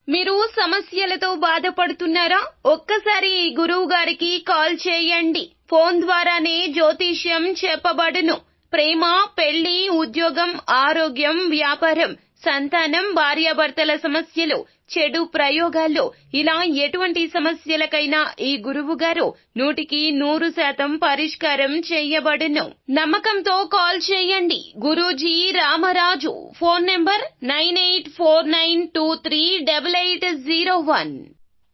మీరు సమస్యలతో బాధపడుతున్నారా? ఒక్కసారి ఈ గురువు గారికి కాల్ చేయండి. ఫోన్ ద్వారానే జ్యోతిష్యం చెప్పబడును. ప్రేమ, పెళ్లి, ఉద్యోగం, ఆరోగ్యం, వ్యాపారం, సంతానం, భార్యాభర్తల సమస్యలు, చెడు ప్రయోగాల్లో ఇలా ఎటువంటి సమస్యలకైనా ఈ గురువు గారు 100% పరిష్కారం చేయబడును. నమ్మకంతో కాల్ చేయండి. Guruji Ramaraju. Phone number 9849238801.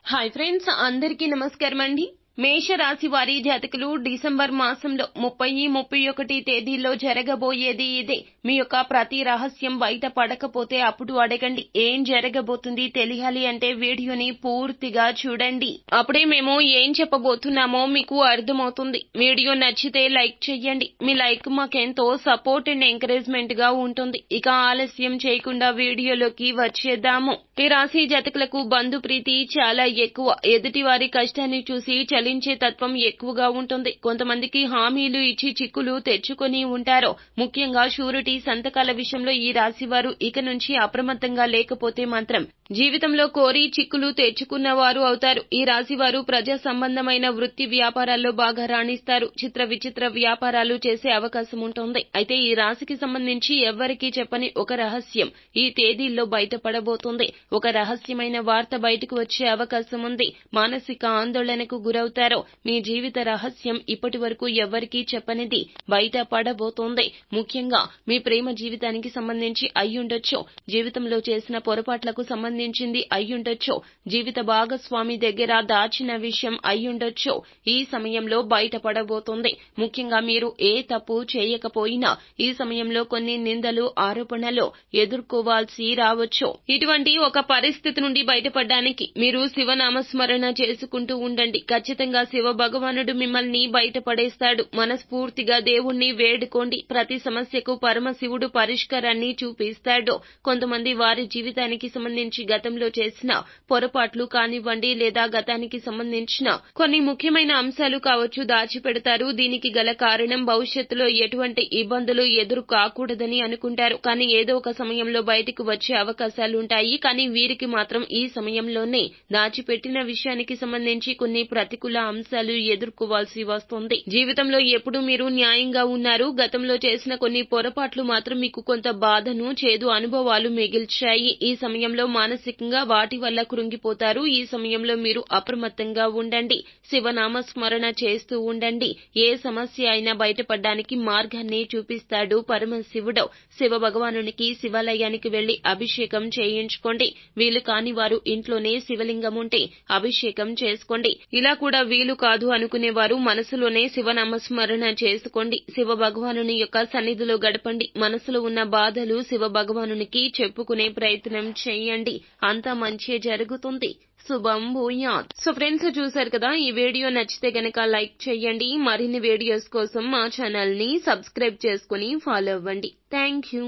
Hi friends, అందరికీ నమస్కారం అండి. మేషరాశి వారి జాతకులు డిసెంబర్ మాసంలో 30, 31 తేదీల్లో జరగబోయేది ఇదే. మీ యొక్క ప్రతి రహస్యం బయట పడకపోతే అప్పుడు అడగండి. ఏం జరగబోతుంది తెలియాలి అంటే వీడియోని పూర్తిగా చూడండి. అప్పుడే మేము ఏం చెప్పబోతున్నామో మీకు అర్థమవుతుంది. వీడియో నచ్చితే లైక్ చేయండి. మీ లైక్ మాకెంతో సపోర్ట్ అండ్ ఎంకరేజ్మెంట్ గా ఉంటుంది. ఇక ఆలస్యం చేయకుండా వీడియోలోకి వచ్చేద్దాము. ఈ రాశి జాతకులకు బంధు ప్రీతి చాలా ఎక్కువ. ఎదుటి వారి కష్టాన్ని చూసి చలించే తత్వం ఎక్కువగా ఉంటుంది. కొంతమందికి హామీలు ఇచ్చి చిక్కులు తెచ్చుకొని ఉంటారు. ముఖ్యంగా షూరిటీ సంతకాల విషయంలో ఈ రాశి వారు ఇక నుంచి అప్రమత్తంగా లేకపోతే మాత్రం జీవితంలో కోరి చిక్కులు తెచ్చుకున్నవారు అవుతారు. ఈ రాశి వారు ప్రజా సంబంధమైన వృత్తి వ్యాపారాల్లో బాగా రాణిస్తారు. చిత్ర విచిత్ర వ్యాపారాలు చేసే అవకాశం ఉంటుంది. అయితే ఈ రాశికి సంబంధించి ఎవ్వరికీ చెప్పని ఒక రహస్యం ఈ తేదీల్లో బయటపడబోతుంది. ఒక రహస్యమైన వార్త బయటకు వచ్చే అవకాశం ఉంది. మానసిక ఆందోళనకు గురవుతారు. మీ జీవిత రహస్యం ఇప్పటి వరకు ఎవ్వరికీ చెప్పనిది బయట పడబోతోంది. ముఖ్యంగా మీ ప్రేమ జీవితానికి సంబంధించి అయ్యుండొచ్చు. జీవితంలో చేసిన పొరపాట్లకు సంబంధించింది అయ్యుండొచ్చు. జీవిత భాగస్వామి దగ్గర దాచిన విషయం అయ్యుండొచ్చు. ఈ సమయంలో బయటపడబోతోంది. ముఖ్యంగా మీరు ఏ తప్పు చేయకపోయినా ఈ సమయంలో కొన్ని నిందలు, ఆరోపణలు ఎదుర్కోవాల్సి రావచ్చు. ఇటువంటి ఒక పరిస్థితి నుండి బయటపడడానికి మీరు శివనామస్మరణ చేసుకుంటూ ఉండండి. ఖచ్చితంగా శివ భగవానుడు మిమ్మల్ని బయటపడేస్తాడు. మనస్ఫూర్తిగా దేవుణ్ణి వేడుకోండి. ప్రతి సమస్యకు పరమశివుడు పరిష్కారాన్ని చూపిస్తాడు. కొంతమంది వారి జీవితానికి సంబంధించి గతంలో చేసిన పొరపాట్లు కానివ్వండి లేదా గతానికి సంబంధించిన కొన్ని ముఖ్యమైన అంశాలు కావచ్చు దాచిపెడతారు. దీనికి గల కారణం భవిష్యత్తులో ఎటువంటి ఇబ్బందులు ఎదురు కాకూడదని అనుకుంటారు. కానీ ఏదో ఒక సమయంలో బయటకు వచ్చే అవకాశాలుంటాయి. కానీ వీరికి మాత్రం ఈ సమయంలోనే దాచిపెట్టిన విషయానికి సంబంధించి కొన్ని ప్రతికూల అంశాలు ఎదుర్కోవాల్సి వస్తుంది. జీవితంలో ఎప్పుడు మీరు న్యాయంగా ఉన్నారు. గతంలో చేసిన కొన్ని పొరపాట్లు మాత్రం మీకు కొంత బాధను, చేదు అనుభవాలు మిగిల్చాయి. ఈ సమయంలో మానసికంగా వాటి వల్ల కృంగిపోతారు. ఈ సమయంలో మీరు అప్రమత్తంగా ఉండండి. శివనామస్మరణ చేస్తూ ఉండండి. ఏ సమస్య అయినా బయటపడడానికి మార్గాన్ని చూపిస్తాడు పరమశివుడు. శివ భగవానునికి శివాలయానికి వెళ్లి అభిషేకం చేయించుకోండి. వీలు కాని వారు ఇంట్లోనే శివలింగం ఉంటే అభిషేకం చేసుకోండి. ఇలా కూడా వీలు కాదు అనుకునేవారు మనసులోనే శివనామస్మరణ చేసుకోండి. శివ భగవానుని యొక్క సన్నిధిలో గడపండి. మనసులో ఉన్న బాధలు శివ భగవానునికి చెప్పుకునే ప్రయత్నం చేయండి. అంతా మంచి జరుగుతుంది. శుభం భూయాత్. సో ఫ్రెండ్స్, చూశారు కదా, ఈ వీడియో నచ్చితే గనక లైక్ చేయండి. మరిన్ని వీడియోస్ కోసం మా ఛానల్ ని సబ్స్క్రైబ్ చేసుకుని ఫాలో అవ్వండి. Thank you.